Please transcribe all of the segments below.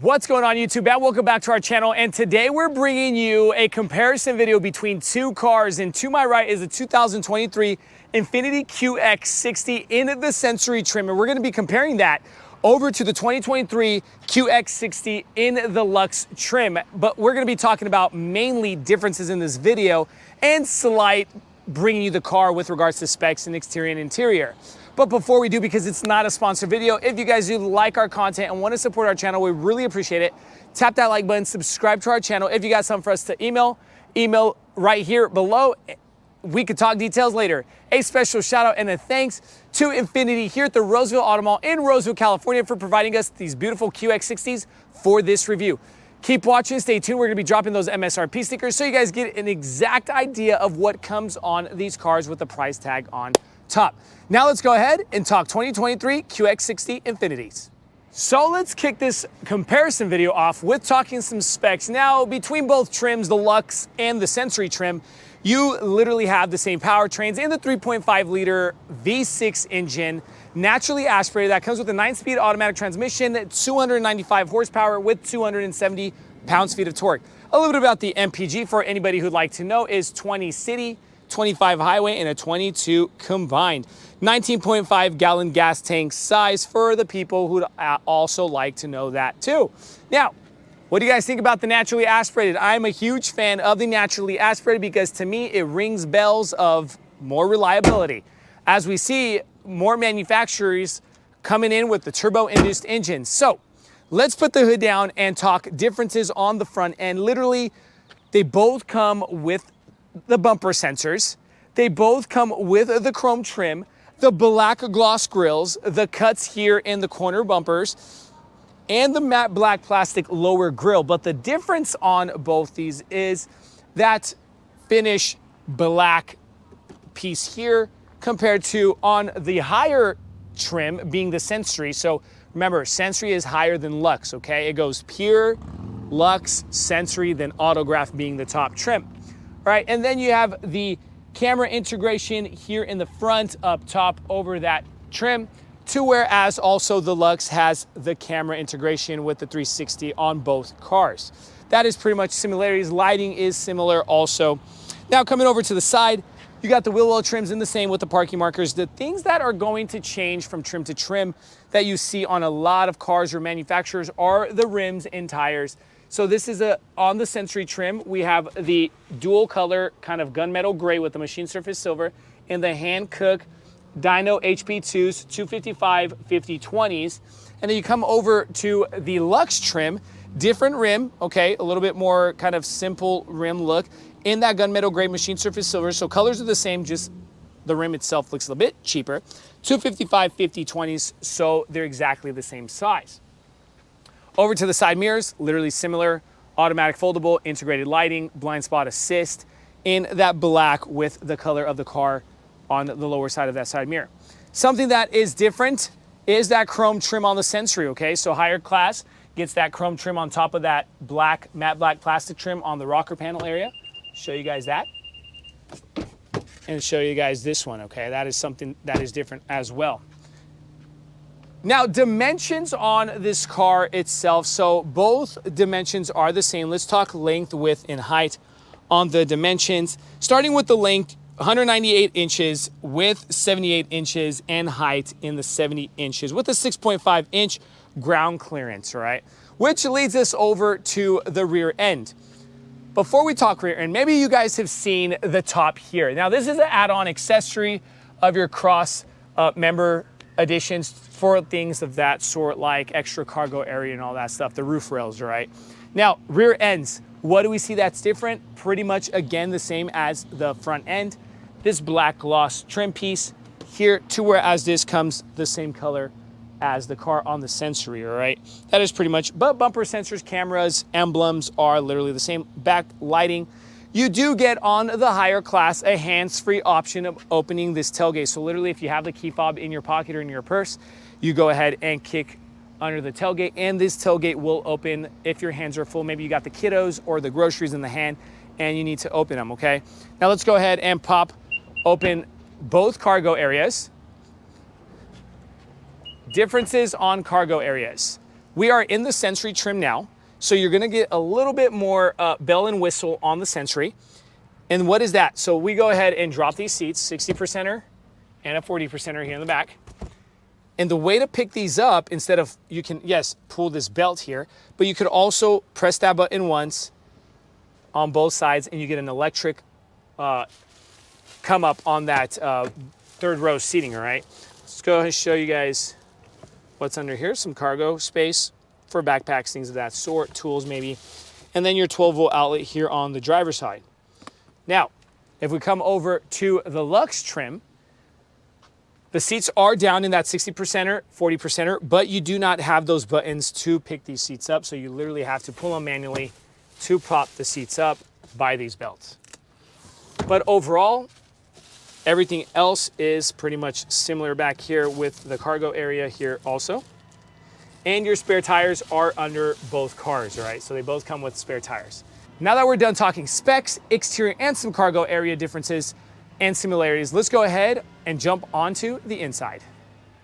What's going on YouTube, and welcome back to our channel. And today we're bringing you a comparison video between two cars, and to my right is a 2023 Infiniti QX60 in the Sensory trim, and we're going to be comparing that over to the 2023 QX60 in the Luxe trim. But we're going to be talking about mainly differences in this video and slight bringing you the car with regards to specs and exterior and interior. But before we do, because it's not a sponsored video, if you guys do like our content and want to support our channel, we really appreciate it. Tap that like button, subscribe to our channel. If you got something for us to email right here below. We could talk details later. A special shout out and a thanks to Infiniti here at the Roseville Auto Mall in Roseville, California for providing us these beautiful QX60s for this review. Keep watching, stay tuned. We're gonna be dropping those MSRP stickers so you guys get an exact idea of what comes on these cars with the price tag on top. Now let's go ahead and talk 2023 QX60 Infinitis. So let's kick this comparison video off with talking some specs. Now, between both trims, the Luxe and the Sensory trim, you literally have the same powertrains in the 3.5 liter V6 engine, naturally aspirated, that comes with a 9-speed automatic transmission, 295 horsepower with 270 pounds-feet of torque. A little bit about the MPG for anybody who'd like to know is 20 city, 25 highway, and a 22 combined. 19.5 gallon gas tank size for the people who'd also like to know that too. Now, what do you guys think about the naturally aspirated? I'm a huge fan of the naturally aspirated because to me, it rings bells of more reliability. As we see more manufacturers coming in with the turbo-induced engines. So let's put the hood down and talk differences on the front end. Literally, they both come with the bumper sensors. They both come with the chrome trim, the black gloss grills, the cuts here in the corner bumpers, and the matte black plastic lower grille. But the difference on both these is that finish black piece here compared to on the higher trim being the Sensory. So remember, Sensory is higher than Luxe, okay? It goes Pure, Luxe, Sensory, then Autograph being the top trim. All right, and then you have the camera integration here in the front up top over that trim, to whereas also the Luxe has the camera integration with the 360 on both cars. That is pretty much similarities. Lighting is similar also. Now coming over to the side, you got the wheel well trims in the same with the parking markers. The things that are going to change from trim to trim that you see on a lot of cars or manufacturers are the rims and tires. So this is on the Sensory trim, we have the dual color kind of gunmetal gray with the machine surface silver and the Hankook Dyno HP2s 255 50/20s. And then you come over to the Luxe trim, different rim, okay, a little bit more kind of simple rim look in that gunmetal gray machine surface silver. So colors are the same, just the rim itself looks a little bit cheaper. 255 50/20s, so they're exactly the same size. Over to the side mirrors, literally similar, automatic foldable, integrated lighting, blind spot assist in that black with the color of the car on the lower side of that side mirror. Something that is different is that chrome trim on the Sensory, okay? So higher class gets that chrome trim on top of that black, matte black plastic trim on the rocker panel area. Show you guys that. And show you guys this one, okay? That is something that is different as well. Now, dimensions on this car itself. So both dimensions are the same. Let's talk length, width, and height on the dimensions. Starting with the length, 198 inches, width 78 inches, and height in the 70 inches with a 6.5 inch ground clearance, all right? Which leads us over to the rear end. Before we talk rear end, maybe you guys have seen the top here. Now, this is an add-on accessory of your cross member additions for things of that sort, like extra cargo area and all that stuff, the roof rails, right? Now, rear ends, what do we see that's different? Pretty much, again, the same as the front end. This black gloss trim piece here, to whereas this comes the same color as the car on the Sensory, all right? That is pretty much, but bumper sensors, cameras, emblems are literally the same. Back lighting. You do get on the higher class a hands-free option of opening this tailgate. So literally, if you have the key fob in your pocket or in your purse, you go ahead and kick under the tailgate, and this tailgate will open if your hands are full. Maybe you got the kiddos or the groceries in the hand and you need to open them, okay? Now let's go ahead and pop open both cargo areas. Differences on cargo areas. We are in the Sensory trim now, so you're gonna get a little bit more bell and whistle on the Sensory. And what is that? So we go ahead and drop these seats, 60%er and a 40%er here in the back. And the way to pick these up, instead of, you can, yes, pull this belt here, but you could also press that button once on both sides and you get an electric come up on that third row seating, all right? Let's go ahead and show you guys what's under here. Some cargo space for backpacks, things of that sort, tools maybe. And then your 12-volt outlet here on the driver's side. Now, if we come over to the Luxe trim, the seats are down in that 60%er, 40%er, but you do not have those buttons to pick these seats up, so you literally have to pull them manually to prop the seats up by these belts. But overall, everything else is pretty much similar back here with the cargo area here also. And your spare tires are under both cars, all right? So they both come with spare tires. Now that we're done talking specs, exterior, and some cargo area differences and similarities, let's go ahead and jump onto the inside.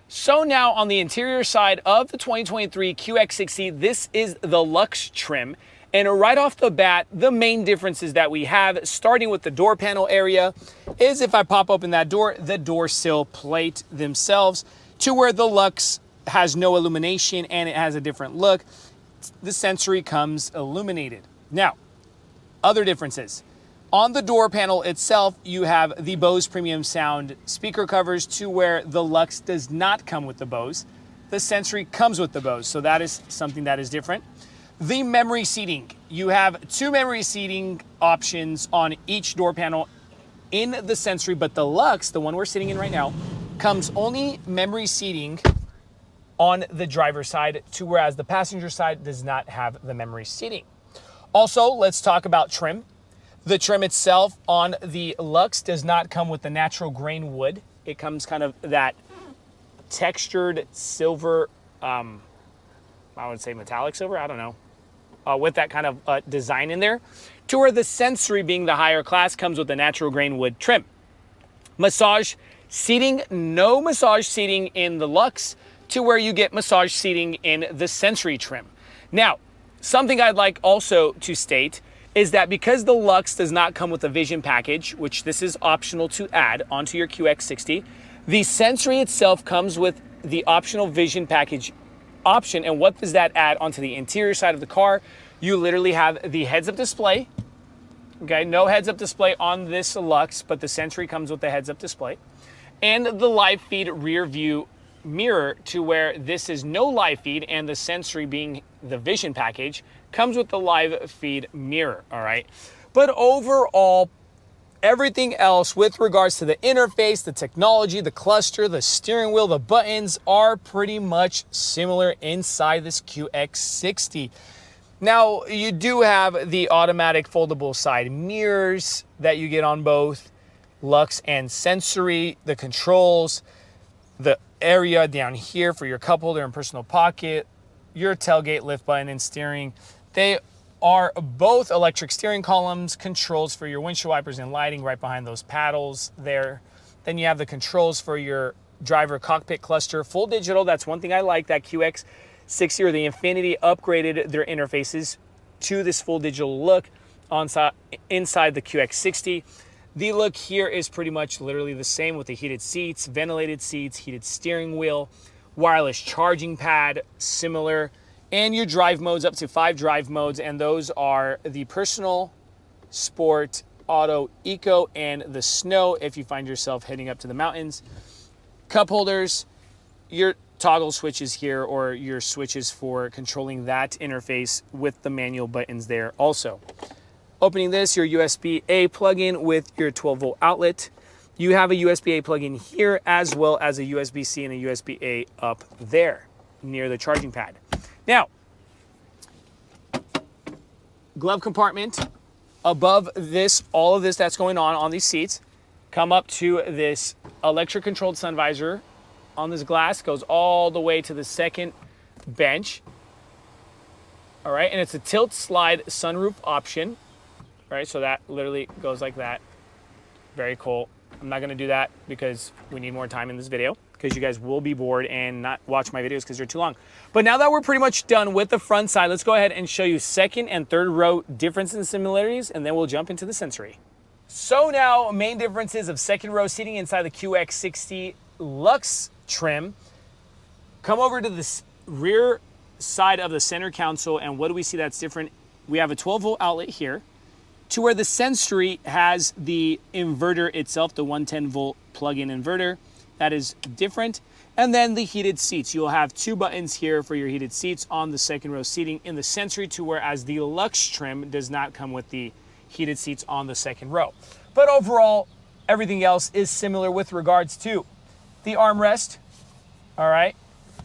So now on the interior side of the 2023 QX60, this is the Luxe trim. And right off the bat, the main differences that we have, starting with the door panel area, is if I pop open that door, the door sill plate themselves, to where the Luxe has no illumination and it has a different look. The Sensory comes illuminated. Now, other differences. On the door panel itself, you have the Bose premium sound speaker covers, to where the Luxe does not come with the Bose. The Sensory comes with the Bose, so that is something that is different. The memory seating. You have 2 memory seating options on each door panel in the Sensory, but the Luxe, the one we're sitting in right now, comes only memory seating on the driver's side, whereas the passenger side does not have the memory seating. Also, let's talk about trim. The trim itself on the Luxe does not come with the natural grain wood. It comes kind of that textured silver, I would say metallic silver, I don't know, with that kind of design in there, to where the Sensory, being the higher class, comes with the natural grain wood trim. Massage seating, no massage seating in the Luxe, to where you get massage seating in the Sensory trim. Now, something I'd like also to state is that because the Luxe does not come with a vision package, which this is optional to add onto your QX60, the Sensory itself comes with the optional vision package option. And what does that add onto the interior side of the car? You literally have the heads-up display. Okay, no heads-up display on this Luxe, but the Sensory comes with the heads-up display. And the live feed rear view mirror, to where this is no live feed, and the Sensory, being the vision package, comes with the live feed mirror, all right? But overall, everything else with regards to the interface, the technology, the cluster, the steering wheel, the buttons are pretty much similar inside this QX60. Now, you do have the automatic foldable side mirrors that you get on both Luxe and Sensory, the controls, the area down here for your cup holder and personal pocket, your tailgate lift button and steering. They are both electric steering columns, controls for your windshield wipers and lighting right behind those paddles there. Then you have the controls for your driver cockpit cluster, full digital. That's one thing I like, that QX60 or the Infiniti upgraded their interfaces to this full digital look inside the QX60. The look here is pretty much literally the same, with the heated seats, ventilated seats, heated steering wheel, wireless charging pad, similar, and your drive modes, up to 5 drive modes, and those are the personal, sport, auto, eco, and the snow if you find yourself heading up to the mountains. Cup holders, your toggle switches here, or your switches for controlling that interface with the manual buttons there also. Opening this, your USB-A plug-in with your 12-volt outlet. You have a USB-A plug-in here, as well as a USB-C and a USB-A up there near the charging pad. Now, glove compartment above this, all of this that's going on these seats, come up to this electric controlled sun visor on this glass, goes all the way to the second bench. All right, and it's a tilt slide sunroof option. All right, so that literally goes like that. Very cool. I'm not gonna do that because we need more time in this video. because you guys will be bored and not watch my videos because they're too long. But now that we're pretty much done with the front side, let's go ahead and show you second and third row differences and similarities, and then we'll jump into the Sensory. So now, main differences of second row seating inside the QX60 Luxe trim. Come over to the rear side of the center console, and what do we see that's different? We have a 12-volt outlet here, to where the Sensory has the inverter itself, the 110-volt plug-in inverter. That is different. And then the heated seats. You'll have 2 buttons here for your heated seats on the second row seating in the Sensory, to whereas the Luxe trim does not come with the heated seats on the second row. But overall, everything else is similar with regards to the armrest. All right.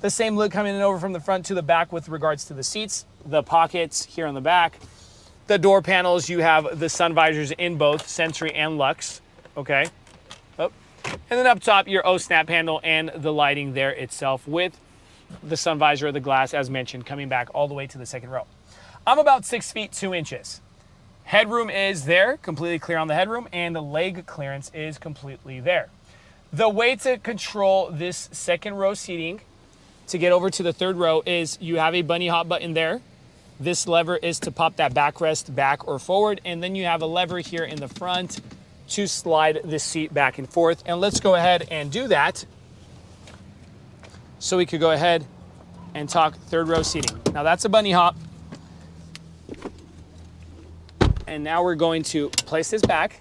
The same look coming in over from the front to the back with regards to the seats, the pockets here on the back. The door panels, you have the sun visors in both Sensory and Luxe, okay? Oh. And then up top, your snap handle and the lighting there itself with the sun visor of the glass, as mentioned, coming back all the way to the second row. I'm about 6 feet 2 inches. Headroom is there, completely clear on the headroom, and the leg clearance is completely there. The way to control this second row seating to get over to the third row is you have a bunny hop button there. This lever is to pop that backrest back or forward, and then you have a lever here in the front to slide the seat back and forth. And let's go ahead and do that so we could go ahead and talk third row seating. Now that's a bunny hop. And now we're going to place this back.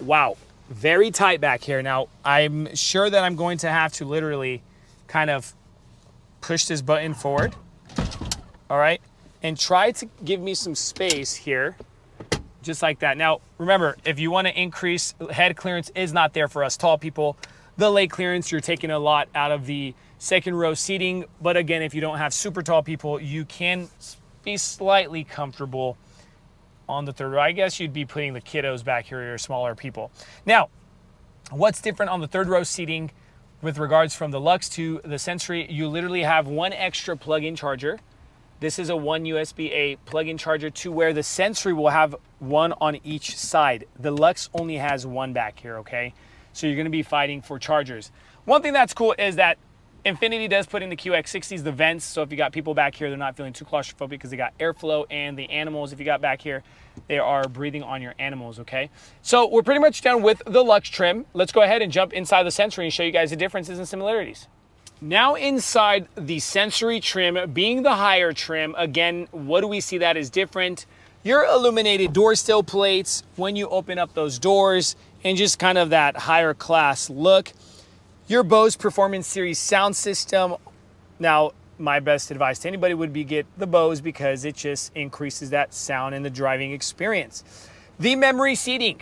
Wow. Very tight back here. Now, I'm sure that I'm going to have to literally kind of push this button forward, all right, and try to give me some space here, just like that. Now, remember, if you want to increase, head clearance is not there for us tall people. The leg clearance, you're taking a lot out of the second row seating, but again, if you don't have super tall people, you can be slightly comfortable on the third row. I guess you'd be putting the kiddos back here, or smaller people. Now, what's different on the third row seating with regards from the Luxe to the Sensory? You literally have 1 extra plug-in charger. This is a 1 USB-A plug-in charger, to where the Sensory will have 1 on each side. The Luxe only has 1 back here, okay? So you're gonna be fighting for chargers. One thing that's cool is that Infiniti does put in the QX60s the vents, so if you got people back here, they're not feeling too claustrophobic because they got airflow, and the animals, if you got back here, they are breathing on your animals, okay? So we're pretty much done with the Luxe trim. Let's go ahead and jump inside the Sensory and show you guys the differences and similarities. Now inside the Sensory trim, being the higher trim, again, what do we see that is different? Your illuminated door sill plates when you open up those doors, and just kind of that higher class look. Your Bose Performance Series sound system. Now, my best advice to anybody would be get the Bose, because it just increases that sound in the driving experience. The memory seating.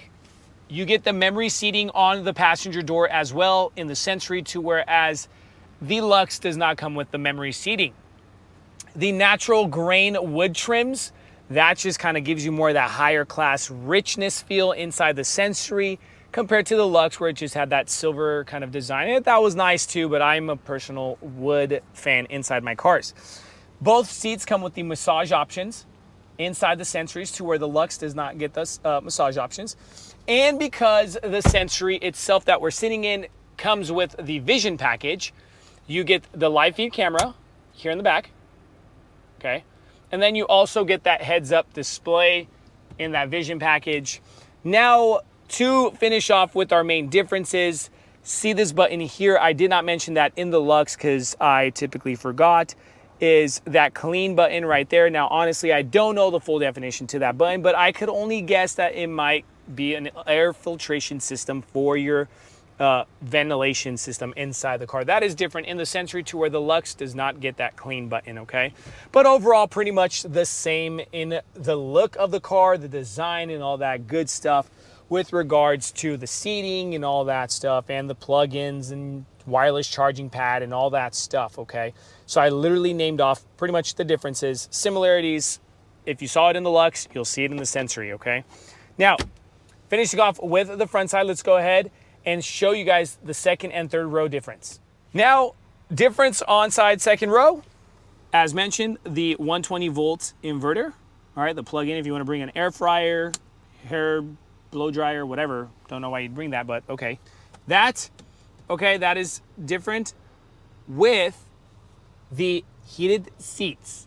You get the memory seating on the passenger door as well in the Sensory, to whereas the Luxe does not come with the memory seating. The natural grain wood trims, that just kind of gives you more of that higher class richness feel inside the Sensory, compared to the Luxe, where it just had that silver kind of design. And that was nice too, but I'm a personal wood fan inside my cars. Both seats come with the massage options inside the Sensorys, to where the Luxe does not get those massage options. And because the Sensory itself that we're sitting in comes with the vision package, you get the live feed camera here in the back, okay? And then you also get that heads-up display in that vision package. Now, to finish off with our main differences, see this button here. I did not mention that in the Luxe because I typically forgot, is that clean button right there. Now, honestly, I don't know the full definition to that button, but I could only guess that it might be an air filtration system for your ventilation system inside the car. That is different in the Sensory, to where the Luxe does not get that clean button, okay? But overall, pretty much the same in the look of the car, the design, and all that good stuff with regards to the seating and all that stuff, and the plugins and wireless charging pad and all that stuff, okay? So I literally named off pretty much the differences. Similarities, if you saw it in the Luxe, you'll see it in the Sensory, okay? Now, finishing off with the front side, let's go ahead and show you guys the second and third row difference. Now, difference on side second row, as mentioned, the 120 volt inverter, all right, the plug-in if you want to bring an air fryer, hair blow dryer, whatever. Don't know why you'd bring that, but okay. That is different with the heated seats,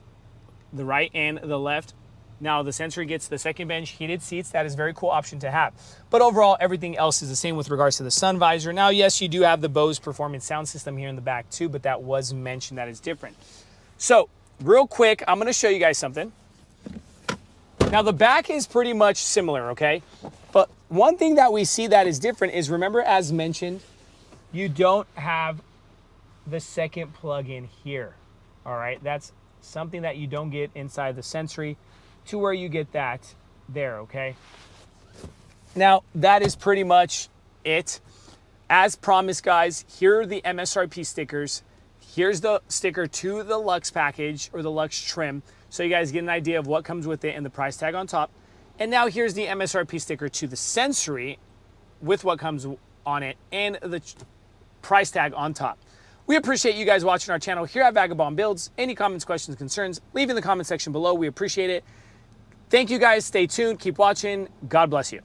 the right and the left. Now the Sensory gets the second bench heated seats. That is a very cool option to have. But overall, everything else is the same with regards to the sun visor. Now, yes, you do have the Bose Performance sound system here in the back too, but that was mentioned that is different. So real quick, I'm gonna show you guys something. Now the back is pretty much similar, okay? But one thing that we see that is different is, remember as mentioned, you don't have the second plug-in here, all right? That's something that you don't get inside the Sensory, to where you get that there, okay? Now that is pretty much it. As promised, guys, here are the MSRP stickers. Here's the sticker to the Luxe package, or the Luxe trim, so you guys get an idea of what comes with it and the price tag on top. And now here's the MSRP sticker to the Sensory with what comes on it and the price tag on top. We appreciate you guys watching our channel here at Vagabond Builds. Any comments, questions, concerns, leave in the comment section below. We appreciate it. Thank you guys. Stay tuned. Keep watching. God bless you.